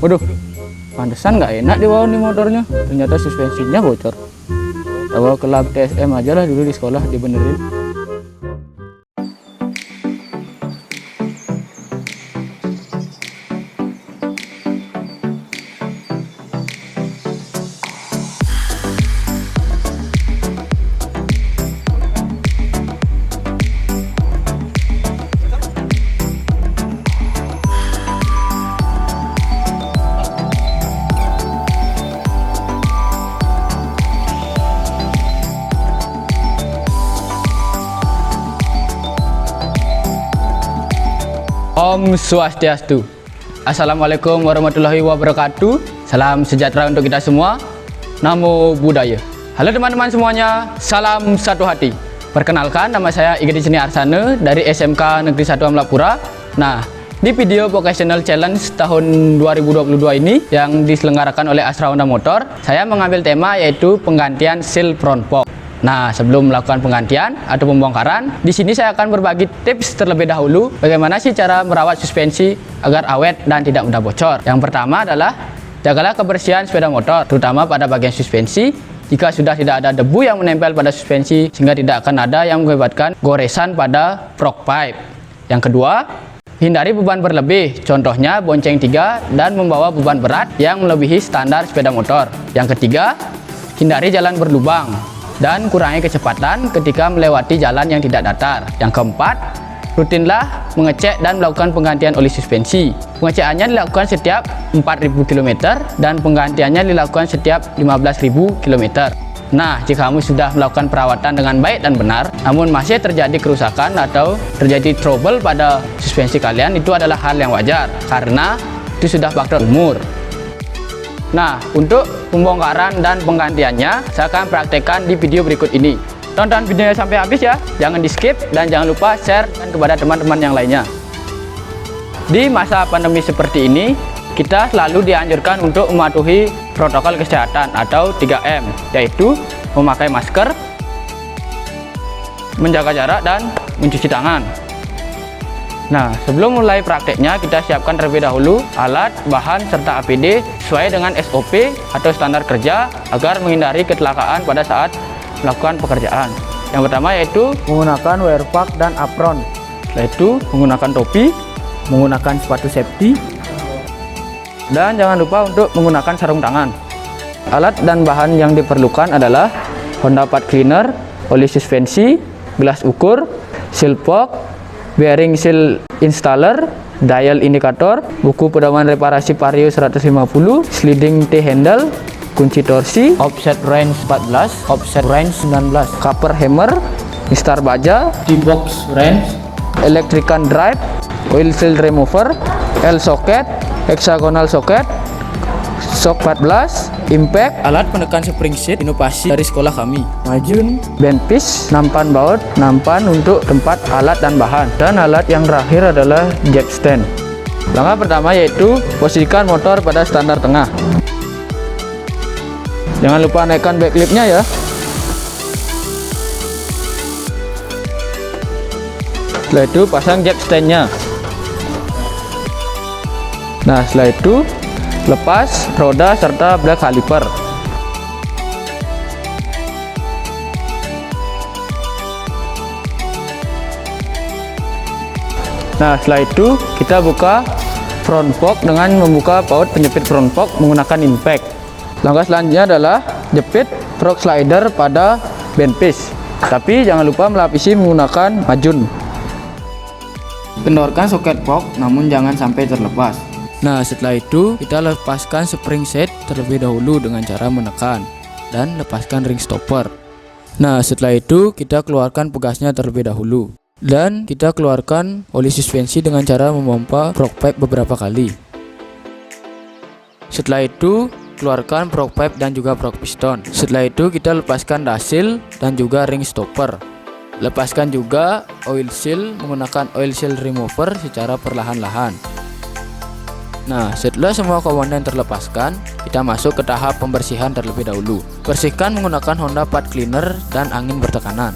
Waduh, pantesan nggak enak dibawa nih motornya. Ternyata suspensinya bocor. Bawa ke lab TSM aja lah dulu di sekolah dibenerin. Om Swastiastu. Assalamualaikum warahmatullahi wabarakatuh. Salam sejahtera untuk kita semua. Namo Buddhaya. Halo teman-teman semuanya, salam satu hati. Perkenalkan, nama saya Igede Seni Arsana dari SMK Negeri 1 Amlapura. Nah, di video Vocational Challenge tahun 2022 ini yang diselenggarakan oleh Astra Honda Motor, saya mengambil tema yaitu penggantian seal front fork. Nah, sebelum melakukan penggantian atau pembongkaran, di sini saya akan berbagi tips terlebih dahulu bagaimana sih cara merawat suspensi agar awet dan tidak mudah bocor. Yang pertama adalah jagalah kebersihan sepeda motor, terutama pada bagian suspensi. Jika sudah tidak ada debu yang menempel pada suspensi, sehingga tidak akan ada yang mengakibatkan goresan pada fork pipe. Yang kedua, hindari beban berlebih, contohnya bonceng 3 dan membawa beban berat yang melebihi standar sepeda motor. Yang ketiga, hindari jalan berlubang dan kurangi kecepatan ketika melewati jalan yang tidak datar. Yang keempat, rutinlah mengecek dan melakukan penggantian oli suspensi. Pengecekannya dilakukan setiap 4.000 km dan penggantiannya dilakukan setiap 15.000 km. Nah, jika kamu sudah melakukan perawatan dengan baik dan benar, namun masih terjadi kerusakan atau terjadi trouble pada suspensi kalian, itu adalah hal yang wajar karena itu sudah faktor umur. Nah, untuk pembongkaran dan penggantiannya saya akan praktekkan di video berikut ini. Tonton videonya sampai habis ya, jangan di skip dan jangan lupa share kepada teman-teman yang lainnya. Di masa pandemi seperti ini, kita selalu dianjurkan untuk mematuhi protokol kesehatan atau 3M, yaitu memakai masker, menjaga jarak, dan mencuci tangan. Nah, sebelum mulai prakteknya, kita siapkan terlebih dahulu alat, bahan, serta APD sesuai dengan SOP atau standar kerja agar menghindari kecelakaan pada saat melakukan pekerjaan. Yang pertama yaitu menggunakan wear pack dan apron. Setelah itu menggunakan topi, menggunakan sepatu safety, dan jangan lupa untuk menggunakan sarung tangan. Alat dan bahan yang diperlukan adalah Honda Path Cleaner, oli suspensi, gelas ukur, seal fork, bearing seal installer, dial indikator, buku pedoman reparasi Vario 150, sliding T-handle, kunci torsi, offset range 14, offset range 19, copper hammer, mistar baja, T-box wrench, electrical drive, oil seal remover, L-socket, hexagonal socket, shock 14, impact, alat penekan spring seat inovasi dari sekolah kami, majun, band piece, nampan baut, nampan untuk tempat alat dan bahan, dan alat yang terakhir adalah jack stand. Langkah pertama yaitu posisikan motor pada standar tengah. Jangan lupa naikkan backlipnya ya. Setelah itu pasang jack standnya. Nah, setelah itu lepas roda serta brake kaliper. Nah, setelah itu kita buka front fork dengan membuka baut penjepit front fork menggunakan impact. Langkah selanjutnya adalah jepit fork slider pada band piece, tapi jangan lupa melapisi menggunakan majun. Kendorkan soket fork namun jangan sampai terlepas. Nah, setelah itu kita lepaskan spring set terlebih dahulu dengan cara menekan dan lepaskan ring stopper. Nah, setelah itu kita keluarkan pegasnya terlebih dahulu dan kita keluarkan oli suspensi dengan cara memompa fork pipe beberapa kali. Setelah itu keluarkan fork pipe dan juga fork piston. Setelah itu kita lepaskan dasil dan juga ring stopper. Lepaskan juga oil seal menggunakan oil seal remover secara perlahan-lahan. Nah, setelah semua komponen terlepaskan, kita masuk ke tahap pembersihan terlebih dahulu. Bersihkan menggunakan Honda Path Cleaner dan angin bertekanan.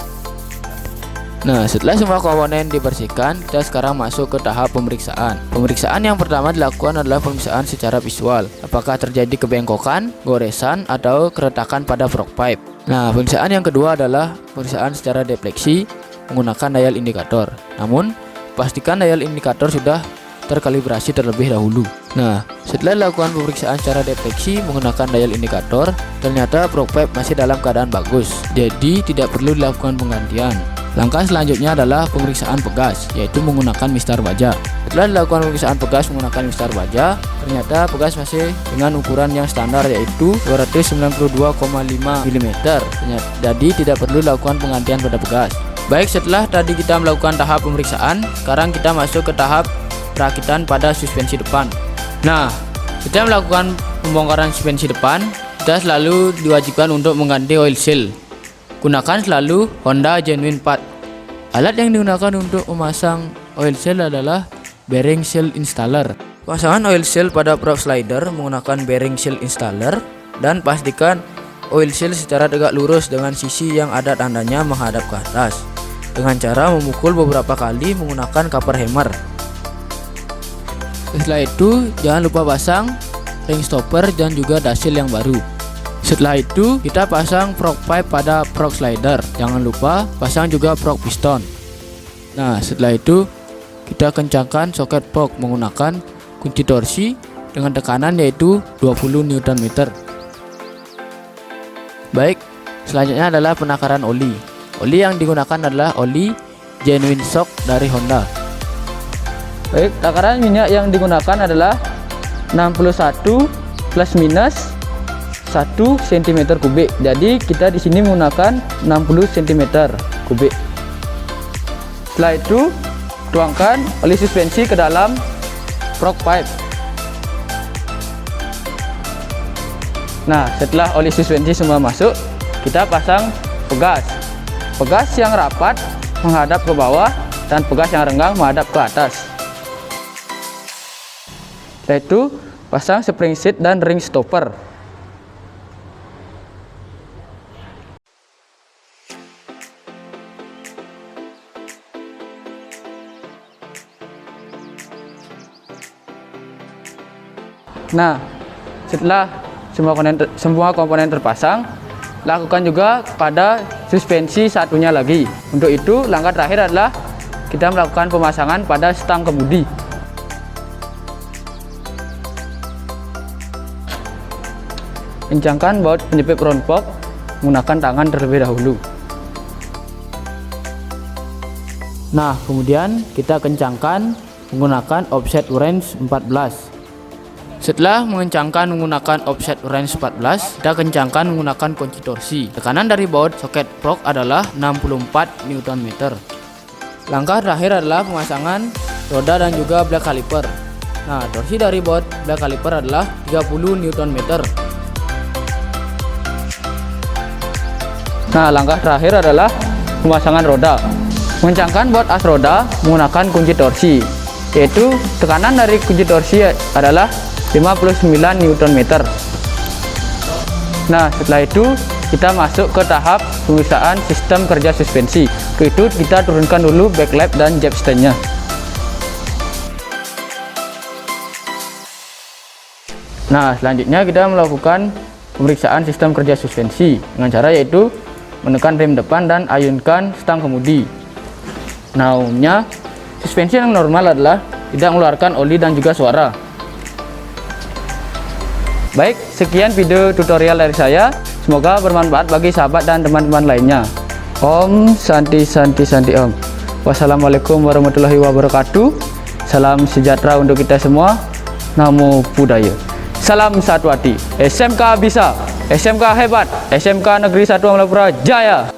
Nah, setelah semua komponen dibersihkan, kita sekarang masuk ke tahap pemeriksaan. Pemeriksaan yang pertama dilakukan adalah pemeriksaan secara visual. Apakah terjadi kebengkokan, goresan, atau keretakan pada frog pipe. Nah, pemeriksaan yang kedua adalah pemeriksaan secara defleksi menggunakan dial indikator. Namun, pastikan dial indikator sudah terkalibrasi terlebih dahulu. Nah, setelah dilakukan pemeriksaan secara defleksi menggunakan dial indikator, ternyata frog pipe masih dalam keadaan bagus. Jadi, tidak perlu dilakukan penggantian. Langkah selanjutnya adalah pemeriksaan pegas, yaitu menggunakan mistar baja. Setelah dilakukan pemeriksaan pegas menggunakan mistar baja, ternyata pegas masih dengan ukuran yang standar, yaitu 292,5 mm. Jadi tidak perlu dilakukan penggantian pada pegas. Baik, setelah tadi kita melakukan tahap pemeriksaan, sekarang kita masuk ke tahap perakitan pada suspensi depan. Nah, kita melakukan pembongkaran suspensi depan, kita selalu diwajibkan untuk mengganti oil seal. Gunakan selalu Honda Genuine Part. Alat yang digunakan untuk memasang oil seal adalah bearing seal installer. Pasangan oil seal pada prop slider menggunakan bearing seal installer, dan pastikan oil seal secara tegak lurus dengan sisi yang ada tandanya menghadap ke atas, dengan cara memukul beberapa kali menggunakan copper hammer. Setelah itu, jangan lupa pasang ring stopper dan juga dashil yang baru. Setelah itu, kita pasang frog pipe pada frog slider. Jangan lupa pasang juga frog piston. Nah, setelah itu kita kencangkan soket frog menggunakan kunci torsi dengan tekanan yaitu 20 Nm. Baik, selanjutnya adalah penakaran oli. Oli yang digunakan adalah oli Genuine Shock dari Honda. Baik, takaran minyak yang digunakan adalah 61 plus minus 1 cm kubik. Jadi kita di sini menggunakan 60 cm kubik. Setelah itu, tuangkan oli suspensi ke dalam frog pipe. Nah, setelah oli suspensi semua masuk, kita pasang pegas. Pegas yang rapat menghadap ke bawah dan pegas yang renggang menghadap ke atas. Setelah itu, pasang spring seat dan ring stopper. Nah, setelah semua komponen terpasang, lakukan juga pada suspensi satunya lagi. Untuk itu, langkah terakhir adalah kita melakukan pemasangan pada stang kemudi. Kencangkan baut penjepit front fork menggunakan tangan terlebih dahulu. Nah, kemudian kita kencangkan menggunakan offset wrench 14. Setelah mengencangkan menggunakan offset wrench 14, kita kencangkan menggunakan kunci torsi. Tekanan dari baut soket frog adalah 64 Nm. Langkah terakhir adalah pemasangan roda dan juga black caliper. Nah, torsi dari baut black caliper adalah 30 Nm. Nah, langkah terakhir adalah pemasangan roda. Mengencangkan baut as roda menggunakan kunci torsi, yaitu tekanan dari kunci torsi adalah 59 Nm. Nah, setelah itu kita masuk ke tahap pemeriksaan sistem kerja suspensi. Untuk itu kita turunkan dulu back lap dan jab stand-nya. Nah, selanjutnya kita melakukan pemeriksaan sistem kerja suspensi dengan cara yaitu menekan rem depan dan ayunkan stang kemudi. Nah, umumnya suspensi yang normal adalah tidak mengeluarkan oli dan juga suara. Baik, sekian video tutorial dari saya. Semoga bermanfaat bagi sahabat dan teman-teman lainnya. Om Santi Santi Santi Om. Wassalamualaikum warahmatullahi wabarakatuh. Salam sejahtera untuk kita semua. Namo Buddhaya. Salam satu hati. SMK bisa, SMK hebat, SMK Negeri 1 Amalapura Jaya.